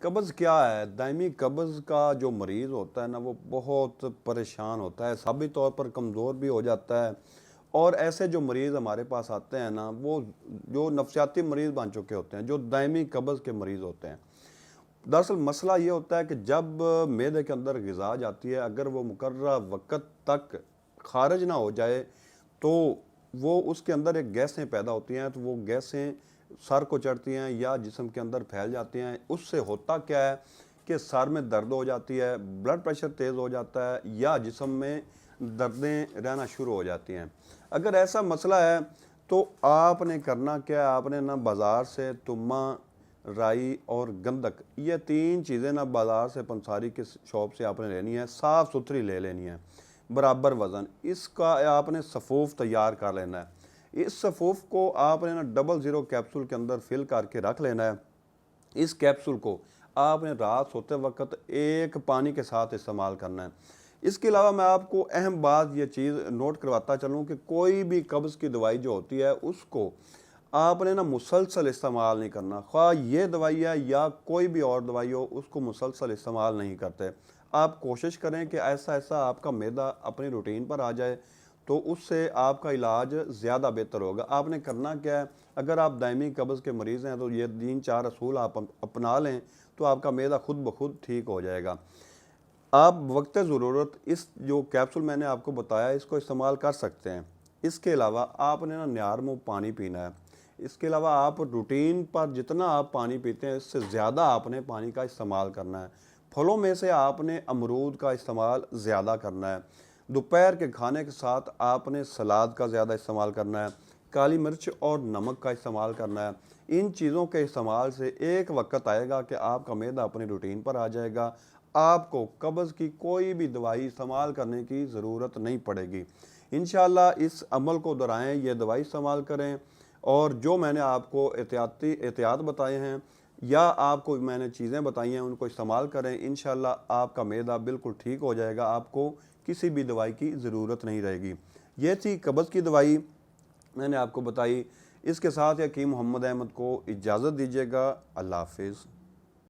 قبض کیا ہے؟ دائمی قبض کا جو مریض ہوتا ہے نا وہ بہت پریشان ہوتا ہے، اعصابی طور پر کمزور بھی ہو جاتا ہے، اور ایسے جو مریض ہمارے پاس آتے ہیں نا وہ جو نفسیاتی مریض بن چکے ہوتے ہیں، جو دائمی قبض کے مریض ہوتے ہیں۔ دراصل مسئلہ یہ ہوتا ہے کہ جب معدے کے اندر غذا جاتی ہے، اگر وہ مقررہ وقت تک خارج نہ ہو جائے تو وہ اس کے اندر ایک گیسیں پیدا ہوتی ہیں، تو وہ گیسیں سر کو چڑھتی ہیں یا جسم کے اندر پھیل جاتی ہیں۔ اس سے ہوتا کیا ہے کہ سر میں درد ہو جاتی ہے، بلڈ پریشر تیز ہو جاتا ہے، یا جسم میں دردیں رہنا شروع ہو جاتی ہیں۔ اگر ایسا مسئلہ ہے تو آپ نے کرنا کیا ہے؟ آپ نے نا بازار سے تما، رائی اور گندک، یہ 3 چیزیں نا بازار سے پنساری کے شاپ سے آپ نے لینی ہے، صاف ستھری لے لینی ہے، برابر وزن۔ اس کا آپ نے صفوف تیار کر لینا ہے۔ اس صفوف کو آپ نے نا 00 کیپسول کے اندر فل کر کے رکھ لینا ہے۔ اس کیپسول کو آپ نے رات سوتے وقت ایک پانی کے ساتھ استعمال کرنا ہے۔ اس کے علاوہ میں آپ کو اہم بات یہ چیز نوٹ کرواتا چلوں کہ کوئی بھی قبض کی دوائی جو ہوتی ہے اس کو آپ نے نا مسلسل استعمال نہیں کرنا، خواہ یہ دوائی ہے یا کوئی بھی اور دوائی ہو، اس کو مسلسل استعمال نہیں کرتے۔ آپ کوشش کریں کہ ایسا آپ کا معدہ اپنی روٹین پر آ جائے، تو اس سے آپ کا علاج زیادہ بہتر ہوگا۔ آپ نے کرنا کیا ہے؟ اگر آپ دائمی قبض کے مریض ہیں تو یہ 3-4 اصول آپ اپنا لیں تو آپ کا معدہ خود بخود ٹھیک ہو جائے گا۔ آپ وقت ضرورت اس جو کیپسول میں نے آپ کو بتایا اس کو استعمال کر سکتے ہیں۔ اس کے علاوہ آپ نے نا نیارمو پانی پینا ہے۔ اس کے علاوہ آپ روٹین پر جتنا آپ پانی پیتے ہیں اس سے زیادہ آپ نے پانی کا استعمال کرنا ہے۔ پھلوں میں سے آپ نے امرود کا استعمال زیادہ کرنا ہے۔ دوپہر کے کھانے کے ساتھ آپ نے سلاد کا زیادہ استعمال کرنا ہے، کالی مرچ اور نمک کا استعمال کرنا ہے۔ ان چیزوں کے استعمال سے ایک وقت آئے گا کہ آپ کا معدہ اپنی روٹین پر آ جائے گا، آپ کو قبض کی کوئی بھی دوائی استعمال کرنے کی ضرورت نہیں پڑے گی۔ انشاءاللہ اس عمل کو دہرائیں، یہ دوائی استعمال کریں، اور جو میں نے آپ کو احتیاط بتائے ہیں یا آپ کو میں نے چیزیں بتائی ہیں ان کو استعمال کریں۔ انشاءاللہ آپ کا معدہ بالکل ٹھیک ہو جائے گا، آپ کو کسی بھی دوائی کی ضرورت نہیں رہے گی۔ یہ تھی قبض کی دوائی، میں نے آپ کو بتائی۔ اس کے ساتھ حکیم محمد احمد کو اجازت دیجیے گا۔ اللہ حافظ۔